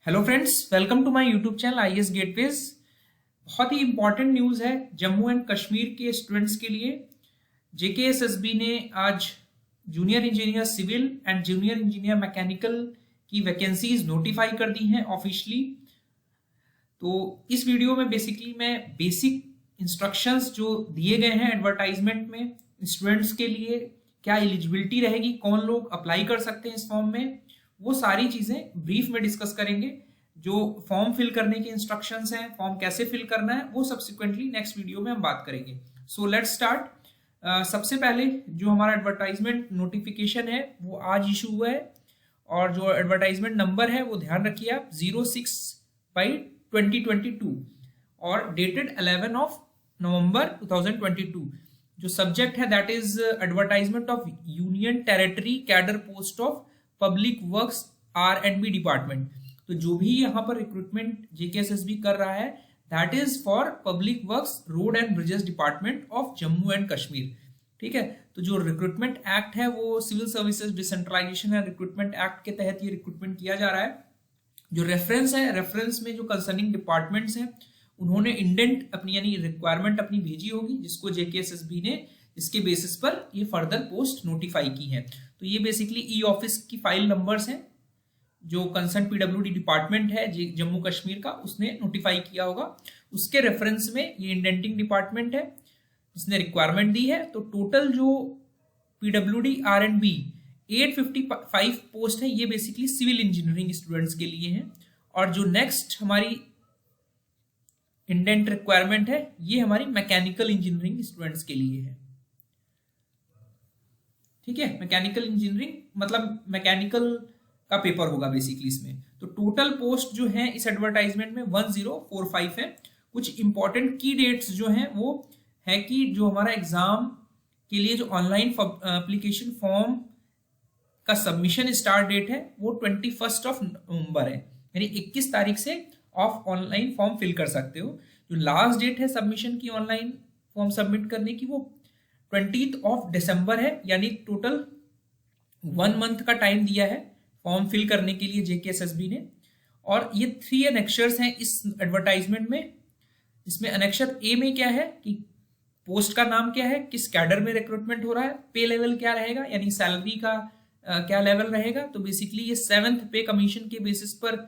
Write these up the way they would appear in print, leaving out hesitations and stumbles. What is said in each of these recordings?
Hello friends, welcome to my YouTube channel IAS gateways. बहुत ही important news है Jammu and Kashmir के स्टूडेंट्स के लिए। जेकेएसएसबी ने आज junior engineer civil and junior engineer mechanical की वैकेंसीज नोटिफाई कर दी हैं ऑफिशियली। तो इस वीडियो में बेसिकली मैं बेसिक इंस्ट्रक्शंस जो दिए गए हैं एडवर्टाइजमेंट में स्टूडेंट्स के लिए, क्या एलिजिबिलिटी रहेगी, कौन लोग अप्लाई कर सकते हैं इस फॉर्म में, वो सारी चीजें ब्रीफ में डिस्कस करेंगे। जो फॉर्म फिल करने के इंस्ट्रक्शंस हैं, फॉर्म कैसे फिल करना है, वो सब्सिक्वेंटली नेक्स्ट वीडियो में हम बात करेंगे। So let's start. सबसे पहले जो हमारा एडवर्टाइजमेंट नोटिफिकेशन है वो आज इशू हुआ है, और जो एडवर्टाइजमेंट नंबर है वो ध्यान रखिए आप 06/2022 और डेटेड 11 नवंबर 2022। जो सब्जेक्ट है that is advertisement of union territory cadre post of public works R&B department. तो जो भी यहाँ पर रिक्रूटमेंट जेकेएसएसबी कर रहा है that is for public works road and bridges department of Jammu and Kashmir. ठीक है, तो जो रिक्रूटमेंट एक्ट है वो civil services decentralisation and recruitment act के तहत ये रिक्रूटमेंट किया जा रहा है। जो रेफरेंस है, रेफरेंस में जो कंसर्निंग डिपार्टमेंट्स हैं उन्होंने इंडेंट अपनी यानी रिक्वायरमेंट अपनी भेजी होगी, जिसको जेकेएसएसबी ने इसके बेसिस पर ये फर्दर पोस्ट नोटिफाई की है। तो ये बेसिकली ई ऑफिस की फाइल नंबर्स हैं जो कंसर्न पीडब्ल्यूडी डिपार्टमेंट है जम्मू कश्मीर का, उसने नोटिफाई किया होगा। उसके रेफरेंस में ये इंडेंटिंग डिपार्टमेंट है जिसने रिक्वायरमेंट दी है। तो टोटल जो पीडब्ल्यूडी R&B 855 पोस्ट है ये बेसिकली सिविल इंजीनियरिंग स्टूडेंट्स के लिए है। और जो नेक्स्ट हमारी इंडेंट रिक्वायरमेंट है ये हमारी मैकेनिकल इंजीनियरिंग स्टूडेंट्स के लिए है। ठीक है, मैकेनिकल इंजीनियरिंग मतलब मैकेनिकल का पेपर होगा बेसिकली इसमें। तो टोटल पोस्ट जो है इस एडवर्टाइजमेंट में 1045 है। कुछ इंपॉर्टेंट की डेट्स जो हैं वो है कि जो हमारा एग्जाम के लिए जो ऑनलाइन एप्लीकेशन फॉर्म का सबमिशन स्टार्ट डेट है वो 21 नवंबर है, यानी 21 तारीख से आप ऑनलाइन फॉर्म फिल कर सकते हो। जो लास्ट डेट है सबमिशन की ऑनलाइन फॉर्म सबमिट करने की वो 20 दिसंबर है, यानी टोटल 1 मंथ का टाइम दिया है फॉर्म फिल करने के लिए जेकेएसएसबी ने। और ये 3 एनेक्शर्स हैं इस एडवर्टाइजमेंट में। इसमें एनेक्शर ए में क्या है कि पोस्ट का नाम क्या है, किस कैडर में रिक्रूटमेंट हो रहा है, पे लेवल क्या रहेगा यानी सैलरी का क्या लेवल रहेगा। तो बेसिकली ये 7th पे कमीशन के बेसिस पर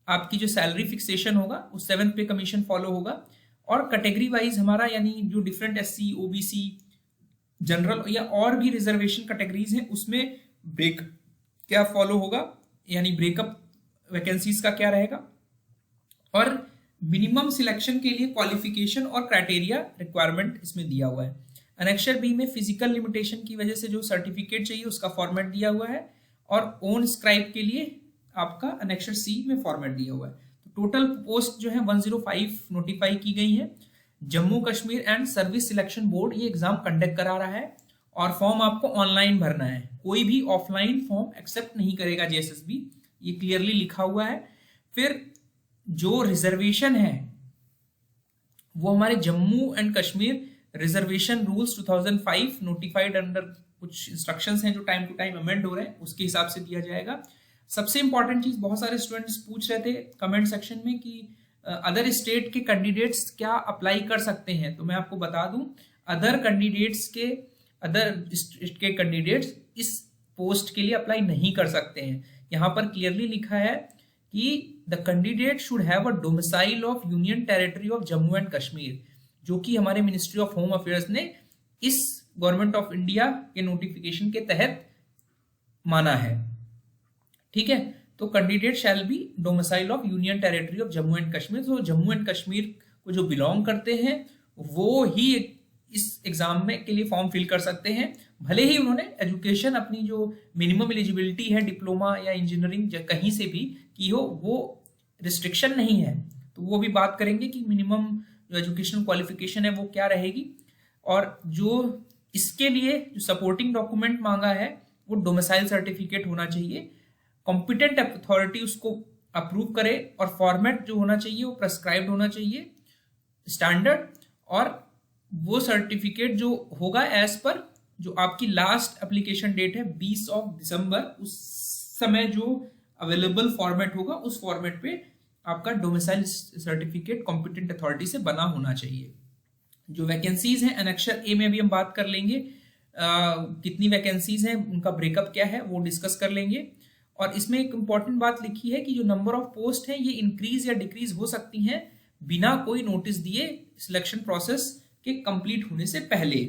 आपकी जो सैलरी फिक्सेशन होगा वो 7th पे कमीशन फॉलो होगा। और कैटेगरी वाइज हमारा यानी जो डिफरेंट SC OBC जनरल या और भी रिजर्वेशन कैटेगरीज हैं उसमें ब्रेक क्या फॉलो होगा, यानी ब्रेकअप वैकेंसीज का क्या रहेगा। और मिनिमम सिलेक्शन के लिए क्वालिफिकेशन और क्राइटेरिया रिक्वायरमेंट इसमें दिया हुआ है। एनेक्शर बी में फिजिकल लिमिटेशन की वजह से जो सर्टिफिकेट चाहिए उसका फॉर्मेट दिया हुआ है, और ओन स्क्राइब के लिए आपका एनेक्शर सी में फॉर्मेट दिया हुआ है। तो टोटल पोस्ट जो है 105 नोटिफाई की गई है। Jammu Kashmir and service selection board ये एग्जाम कंडक्ट करा रहा है, और फॉर्म आपको ऑनलाइन भरना है, कोई भी ऑफलाइन फॉर्म एक्सेप्ट नहीं करेगा जेएसएसबी, ये क्लियरली लिखा हुआ है। फिर जो रिजर्वेशन है वो हमारे Jammu and Kashmir reservation rules 2005 notified under कुछ इंस्ट्रक्शंस हैं जो टाइम टू टाइम अमेंड हो रहे हैं, उसके हिसाब से दिया जाएगा। सबसे इंपॉर्टेंट चीज, बहुत सारे स्टूडेंट्स पूछ रहे थे कमेंट सेक्शन में कि अदर स्टेट के कैंडिडेट्स क्या अप्लाई कर सकते हैं। तो मैं आपको बता दूं, अदर स्टेट के कैंडिडेट्स इस पोस्ट के लिए अप्लाई नहीं कर सकते हैं। यहाँ पर क्लियरली लिखा है कि the candidate should have a domicile of union territory of Jammu and Kashmir, जो कि हमारे मिनिस्ट्री ऑफ होम अफेयर्स ने इस गवर्नमेंट ऑफ इंडिया के नोटिफिकेशन के तहत माना है। ठीक है, तो candidate shall be domicile of union territory of Jammu and Kashmir. तो जम्मू एंड कश्मीर को जो बिलोंग करते हैं वो ही इस एग्जाम में के लिए फॉर्म फिल कर सकते हैं, भले ही उन्होंने एजुकेशन अपनी जो मिनिमम एलिजिबिलिटी है डिप्लोमा या इंजीनियरिंग कहीं से भी की हो, वो रिस्ट्रिक्शन नहीं है। तो वो भी बात करेंगे कि मिनिमम जो एजुकेशन क्वालिफिकेशन है वो क्या रहेगी। और जो इसके लिए जो सपोर्टिंग डॉक्यूमेंट मांगा है वो डोमिसाइल सर्टिफिकेट होना चाहिए, कॉम्पिटेंट अथॉरिटी उसको अप्रूव करे, और फॉर्मेट जो होना चाहिए वो प्रेस्क्राइब्ड होना चाहिए स्टैंडर्ड। और वो सर्टिफिकेट जो होगा एज पर जो आपकी लास्ट एप्लीकेशन डेट है 20 दिसंबर, उस समय जो अवेलेबल फॉर्मेट होगा उस फॉर्मेट पे आपका डोमिसाइल सर्टिफिकेट कॉम्पिटेंट अथॉरिटी से बना होना चाहिए। जो वैकेंसीज हैं एनेक्सर ए में भी हम बात कर लेंगे, कितनी वैकेंसीज हैं, उनका ब्रेकअप क्या है वो डिस्कस कर लेंगे। और इसमें एक इंपॉर्टेंट बात लिखी है कि जो नंबर ऑफ पोस्ट है ये इंक्रीज या डिक्रीज हो सकती हैं बिना कोई नोटिस दिए सिलेक्शन प्रोसेस के कंप्लीट होने से पहले,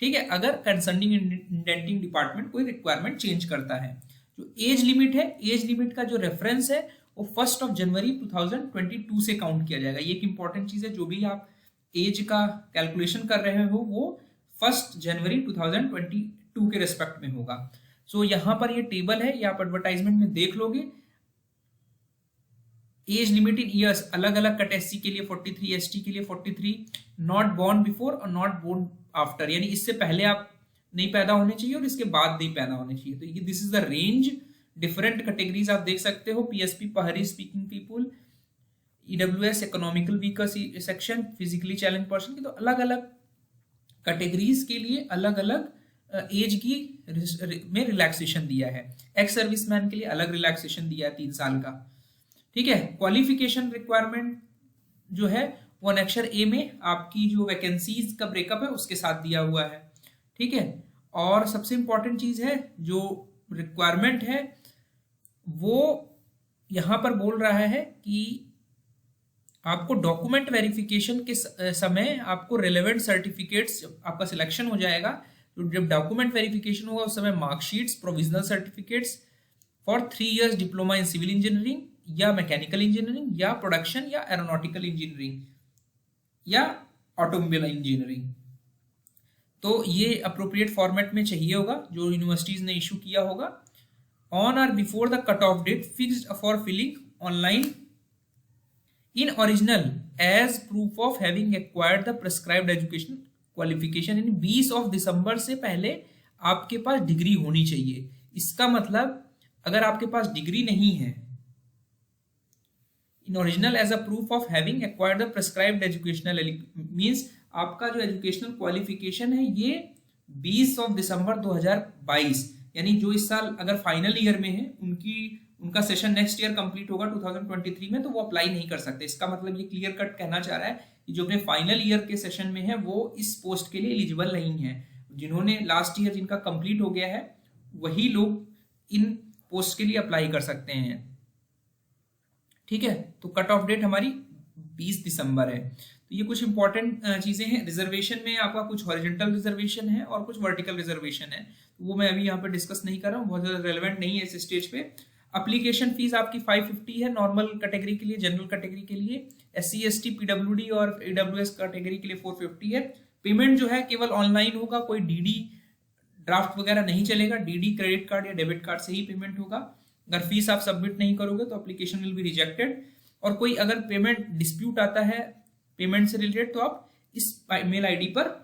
ठीक है, अगर कंसर्निंग इंडेंटिंग डिपार्टमेंट कोई रिक्वायरमेंट चेंज करता है। जो एज लिमिट है, एज लिमिट का जो रेफरेंस है वो 1 जनवरी 2022 से काउंट किया जाएगा। ये एक इंपॉर्टेंट चीज है, जो भी आप एज का कैलकुलेशन कर रहे हो वो 1 जनवरी 2022 के रेस्पेक्ट में होगा। सो यहां पर ये टेबल है, ये आप एडवर्टाइजमेंट में देख लोगे। एज लिमिट इन ईयर्स अलग अलग कट एससी के लिए 43, एसटी के लिए 43, नॉट बॉर्न बिफोर और नॉट बोर्न आफ्टर, यानी इससे पहले आप नहीं पैदा होने चाहिए और इसके बाद नहीं पैदा होने चाहिए। तो ये this is the range. Different categories आप देख सकते हो, पीएसपी पहाड़ी speaking people, EWS economical weaker section, physically challenge person की, तो अलग अलग कैटेगरीज के लिए अलग अलग एज की में रिलैक्सेशन दिया है। एक्स सर्विसमैन के लिए अलग रिलैक्सेशन दिया है 3 साल का, ठीक है। क्वालिफिकेशन रिक्वायरमेंट जो है वो अनेक्सर ए में आपकी जो वैकेंसीज का ब्रेकअप है उसके साथ दिया हुआ है, ठीक है। और सबसे इंपॉर्टेंट चीज है जो रिक्वायरमेंट है वो यहां पर बोल रहा है कि आपको डॉक्यूमेंट वेरिफिकेशन के समय आपको रिलेवेंट सर्टिफिकेट्स, आपका सिलेक्शन हो जाएगा तो जब डॉक्यूमेंट वेरिफिकेशन होगा उस समय marksheets, provisional certificates for 3 years diploma in civil engineering या मैकेनिकल इंजीनियरिंग या प्रोडक्शन या एरोनॉटिकल इंजीनियरिंग या ऑटोमोबाइल इंजीनियरिंग, तो ये अप्रोप्रिएट फॉर्मेट में चाहिए होगा जो यूनिवर्सिटीज ने इशू किया होगा। On or before the cut off date fixed for filling online in original age proof of having acquired the prescribed education qualification, यानी 20 दिसंबर से पहले आपके पास डिग्री होनी चाहिए। इसका मतलब अगर आपके पास डिग्री नहीं है, in original age a proof of having acquired the prescribed educational, means आपका जो एजुकेशनल क्वालिफिकेशन है ये 20 दिसंबर 2022, यानी जो इस साल अगर फाइनल ईयर में है उनका सेशन नेक्स्ट ईयर कंप्लीट होगा 2023 में, तो वो अप्लाई नहीं कर सकते। इसका मतलब ये क्लियर कट कहना चाह रहा है कि जो अपने फाइनल ईयर के सेशन में है वो इस पोस्ट के लिए एलिजिबल नहीं है। जिन्होंने लास्ट ईयर जिनका कंप्लीट हो गया है वही लोग इन पोस्ट के लिए अप्लाई कर सकते हैं, ठीक है। तो कट ऑफ डेट हमारी 20 दिसंबर है। तो ये कुछ इंपॉर्टेंट चीजें हैं। रिजर्वेशन में आपका कुछ हॉरिजॉन्टल रिजर्वेशन है और कुछ वर्टिकल रिजर्वेशन है, तो वो मैं अभी यहाँ पे डिस्कस नहीं कर रहा हूँ, बहुत ज्यादा रेलेवेंट नहीं है इस स्टेज पे। एप्लीकेशन फीस आपकी 550 है नॉर्मल कैटेगरी के लिए, जनरल कैटेगरी के लिए, SC ST PWD और AWS कैटेगरी के लिए 450 है। पेमेंट जो है केवल ऑनलाइन होगा, कोई DD ड्राफ्ट वगैरह नहीं चलेगा, DD क्रेडिट कार्ड या डेबिट कार्ड से ही पेमेंट होगा। अगर फीस आप सबमिट नहीं करोगे तो एप्लीकेशन विल बी रिजेक्टेड। और कोई अगर पेमेंट डिस्प्यूट आता है पेमेंट से रिलेटेड तो आप इस मेल आईडी पर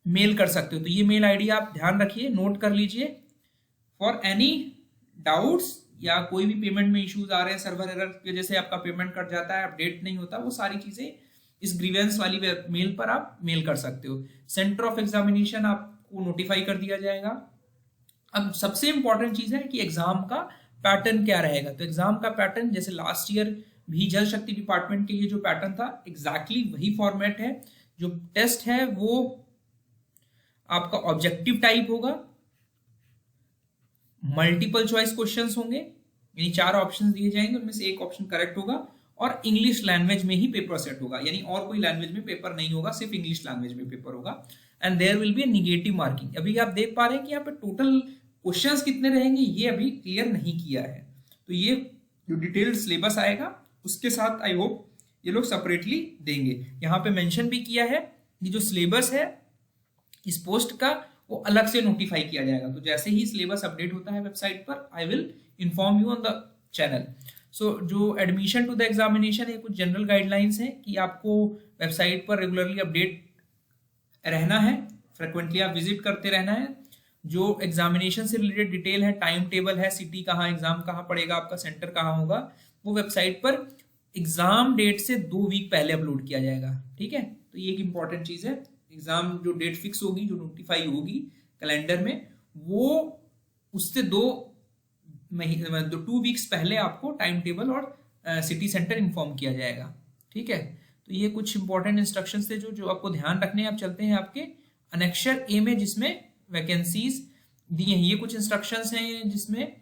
मेल कर सकते हो। तो ये मेल आईडी आप ध्यान रखिए, नोट कर लीजिए। फॉर एनी डाउट्स या कोई भी पेमेंट में इश्यूज आ रहे हैं, सर्वर एरर की वजह से आपका पेमेंट कट जाता है, अपडेट नहीं होता, वो सारी चीजें इस ग्रीवेंस वाली मेल पर आप मेल कर सकते हो। सेंटर ऑफ एग्जामिनेशन आपको नोटिफाई कर दिया जाएगा। अब सबसे इंपॉर्टेंट चीज है कि एग्जाम का पैटर्न क्या रहेगा। तो एग्जाम का पैटर्न जैसे लास्ट ईयर भी जल शक्ति डिपार्टमेंट के लिए जो पैटर्न था एग्जैक्टली वही फॉर्मेट है। जो टेस्ट है वो आपका ऑब्जेक्टिव टाइप होगा, मल्टीपल चॉइस क्वेश्चंस होंगे, यानी 4 ऑप्शन दिए जाएंगे, उनमें से एक ऑप्शन करेक्ट होगा और इंग्लिश लैंग्वेज में ही पेपर सेट होगा, यानी और कोई लैंग्वेज में पेपर नहीं होगा, सिर्फ इंग्लिश लैंग्वेज में पेपर होगा। And there will be negative marking. अभी आप देख पा रहे हैं कि यहाँ पे टोटल क्वेश्चंस कितने रहेंगे ये अभी क्लियर नहीं किया है। तो ये जो डिटेल्ड सिलेबस आएगा उसके साथ आई होप ये लोग सेपरेटली देंगे। यहाँ पे मेंशन भी किया है कि जो सिलेबस है इस पोस्ट का वो अलग से नोटिफाई किया जाएगा। तो जैसे ही सिलेबस अपडेट होता है वेबसाइट पर I will inform you on the channel. So जो एडमिशन टू द एग्जामिनेशन है कुछ जनरल गाइडलाइंस है कि आपको वेबसाइट पर रेगुलरली अपडेट रहना है, फ्रिक्वेंटली आप विजिट करते रहना है। जो एग्जामिनेशन से रिलेटेड डिटेल है, टाइम टेबल है, सिटी कहाँ, एग्जाम कहाँ पड़ेगा, आपका सेंटर कहाँ होगा, वो वेबसाइट पर एग्जाम डेट से 2 वीक पहले अपलोड किया जाएगा, ठीक है। तो ये एक इंपॉर्टेंट चीज है। एग्जाम जो डेट फिक्स होगी, जो नोटिफाई होगी कैलेंडर में, वो उससे 2 2 वीक्स पहले आपको टाइम टेबल और सिटी सेंटर इन्फॉर्म किया जाएगा। ठीक है, तो ये कुछ इंपॉर्टेंट इंस्ट्रक्शंस थे जो आपको ध्यान रखने हैं। आप चलते हैं आपके अनेक्शर ए में जिसमें वैकेंसीज दी हैं। ये कुछ इंस्ट्रक्शंस हैं जिसमें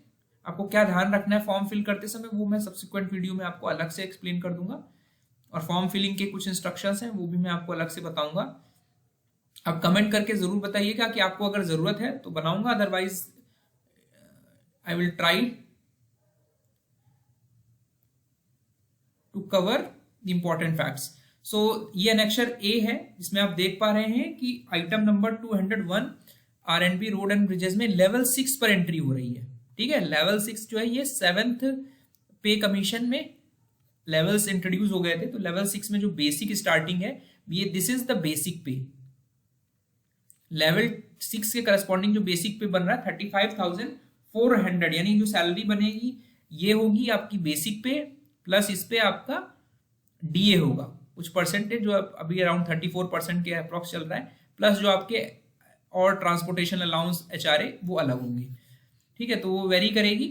आपको क्या ध्यान रखना है फॉर्म फिल करते समय, वो मैं सब्सिक्वेंट वीडियो में आपको अलग से एक्सप्लेन कर दूंगा। और फॉर्म फिलिंग के कुछ इंस्ट्रक्शंस हैं वो भी मैं आपको अलग से बताऊंगा। आप कमेंट करके जरूर बताइएगा कि आपको अगर जरूरत है तो बनाऊंगा, otherwise I will try to cover the important facts. So ये अनेक्शर ए है जिसमें आप देख पा रहे हैं कि item number 201 R and B road and bridges में लेवल 6 पर एंट्री हो रही है। ठीक है, लेवल 6 जो है ये 7th पे कमीशन में लेवल्स इंट्रोड्यूस हो गए थे। तो लेवल 6 में जो बेसिक स्टार्टिंग है ये दिस इज द बेसिक पे। लेवल 6 के करस्पॉन्डिंग जो बेसिक पे बन रहा है 35,400, यानी जो सैलरी बनेगी ये होगी आपकी बेसिक पे प्लस इस पे आपका डीए होगा कुछ परसेंटेज, जो अभी अराउंड 34% के अप्रॉक्स चल रहा है, प्लस जो आपके और ट्रांसपोर्टेशन अलाउंस एचआरए वो अलग होंगे। ठीक है, तो वो वेरी करेगी।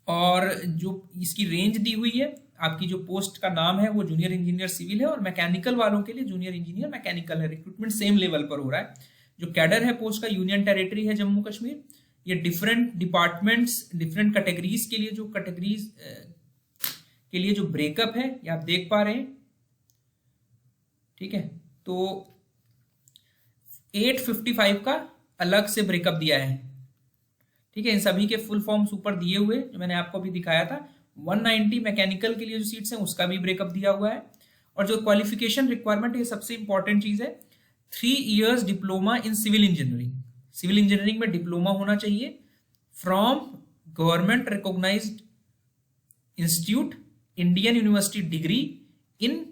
और जो इसकी रेंज दी हुई है, आपकी जो पोस्ट का नाम है वो जूनियर इंजीनियर सिविल है और मैकेनिकल वालों के लिए जूनियर इंजीनियर मैकेनिकल है। रिक्रूटमेंट सेम लेवल पर हो रहा है। जो कैडर है पोस्ट का यूनियन टेरिटरी है जम्मू कश्मीर। ये डिफरेंट डिपार्टमेंट्स डिफरेंट कैटेगरीज के लिए जो कैटेगरीज के लिए जो ब्रेकअप है ये आप देख पा रहे हैं। ठीक है, तो 855 का अलग से ब्रेकअप दिया है। ठीक है, इन सभी के फुल फॉर्म्स ऊपर दिए हुए जो मैंने आपको अभी दिखाया था। 190 मैकेनिकल के लिए जो सीट्स हैं उसका भी ब्रेकअप दिया हुआ है। और जो क्वालिफिकेशन रिक्वायरमेंट है सबसे इंपॉर्टेंट चीज है 3 years diploma in civil engineering. Civil engineering में डिप्लोमा होना चाहिए from government recognised institute, Indian university degree in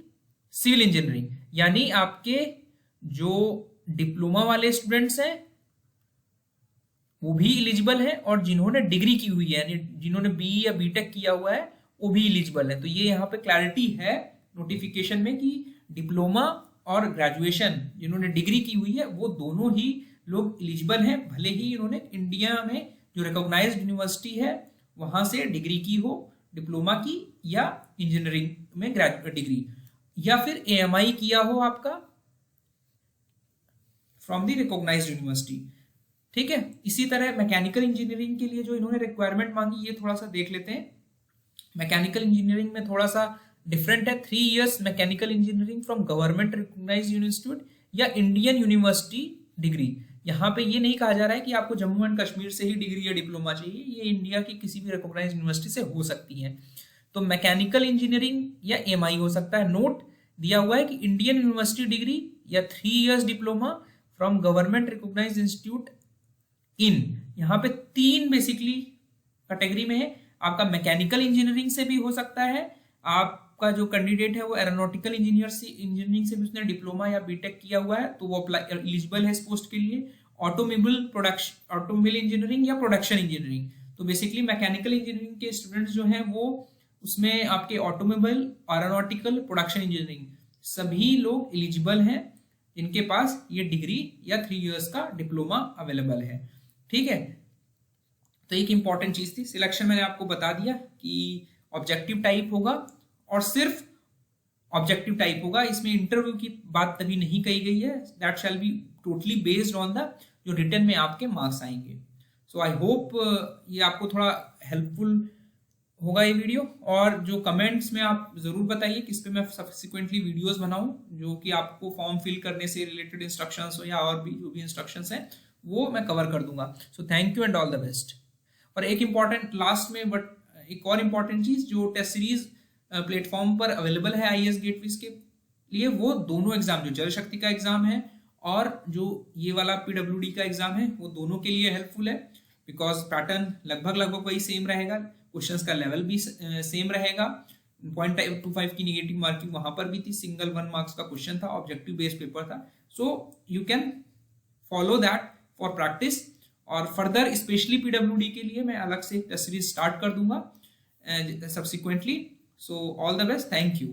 civil engineering. यानी आपके जो डिप्लोमा वाले स्टूडेंट्स हैं वो भी इलिजिबल है और जिन्होंने डिग्री की हुई है यानी जिन्होंने बीई या बीटेक किया हुआ है वो भी इलिजिबल है। तो ये यहाँ पे क्लैरिटी है नोटिफिकेशन में कि डिप्लोमा और ग्रेजुएशन जिन्होंने डिग्री की हुई है वो दोनों ही लोग इलिजिबल हैं, भले ही इन्होंने इंडिया में जो रिकॉग्नाइज्ड यूनिवर्सिटी है वहां से डिग्री की हो, डिप्लोमा की या इंजीनियरिंग में ग्रेजुएट डिग्री, या फिर एएमआई किया हो आपका फ्रॉम द रिकॉग्नाइज्ड यूनिवर्सिटी। ठीक है, इसी तरह मैकेनिकल इंजीनियरिंग के लिए जो इन्होंने रिक्वायरमेंट मांगी ये थोड़ा सा देख लेते हैं। मैकेनिकल इंजीनियरिंग में थोड़ा सा डिफरेंट है। 3 years mechanical engineering from government recognised institute या इंडियन यूनिवर्सिटी डिग्री। यहाँ पे ये नहीं कहा जा रहा है कि आपको जम्मू एंड कश्मीर से ही डिग्री या डिप्लोमा चाहिए, ये इंडिया की किसी भी रिकॉग्नाइज्ड यूनिवर्सिटी से हो सकती है। तो मैकेनिकल इंजीनियरिंग या एमआई हो सकता है। नोट दिया हुआ है कि इंडियन यूनिवर्सिटी डिग्री या 3 years diploma from government recognised institute in, यहाँ पे 3 बेसिकली कैटेगरी में है। आपका मैकेनिकल इंजीनियरिंग से भी हो सकता है, आपका जो कैंडिडेट है वो एरोनॉटिकल इंजीनियरिंग से भी उसने डिप्लोमा या बीटेक किया हुआ है तो वो अप्लाई एलिजिबल है इस पोस्ट के लिए। ऑटोमोबाइल इंजीनियरिंग या प्रोडक्शन इंजीनियरिंग, तो बेसिकली मैकेनिकल इंजीनियरिंग के स्टूडेंट्स जो हैं वो उसमें आपके ऑटोमोबाइल, एरोनॉटिकल, प्रोडक्शन इंजीनियरिंग सभी लोग एलिजिबल हैं जिनके पास ये डिग्री या 3 years का डिप्लोमा अवेलेबल है। ठीक है, तो एक इंपॉर्टेंट चीज थी सिलेक्शन मैंने आपको बता दिया कि ऑब्जेक्टिव टाइप होगा और सिर्फ ऑब्जेक्टिव टाइप होगा, इसमें इंटरव्यू की बात तभी नहीं कही गई है। That shall be totally based on the जो रिटन में आपके मार्क्स आएंगे। सो आई होप ये आपको थोड़ा हेल्पफुल होगा ये वीडियो। और जो कमेंट्स में आप जरूर बताइए कि इस पे मैं सब्सिक्वेंटली वीडियोस बनाऊं जो कि आपको फॉर्म फिल करने से रिलेटेड इंस्ट्रक्शंस हो या और भी जो भी इंस्ट्रक्शंस हैं वो मैं कवर कर दूंगा। So thank you and all the best. और एक इंपॉर्टेंट लास्ट में एक और इम्पॉर्टेंट चीज, जो टेस्ट सीरीज प्लेटफॉर्म पर अवेलेबल है आईएएस गेटवेज के लिए, वो दोनों एग्जाम, जो जल शक्ति का एग्जाम है और जो ये वाला पीडब्ल्यूडी का एग्जाम है, वो दोनों के लिए हेल्पफुल है। बिकॉज पैटर्न लगभग वही सेम रहेगा, क्वेश्चंस का लेवल भी सेम रहेगा। 0.25 की निगेटिव मार्किंग वहां पर भी थी, सिंगल 1 मार्क्स का क्वेश्चन था, ऑब्जेक्टिव बेस्ड पेपर था। So you can follow that for practice. और फर्दर स्पेशली पीडब्ल्यूडी के लिए मैं अलग से टेस्ट सीरीज स्टार्ट कर दूंगा subsequently. So all the best, thank you.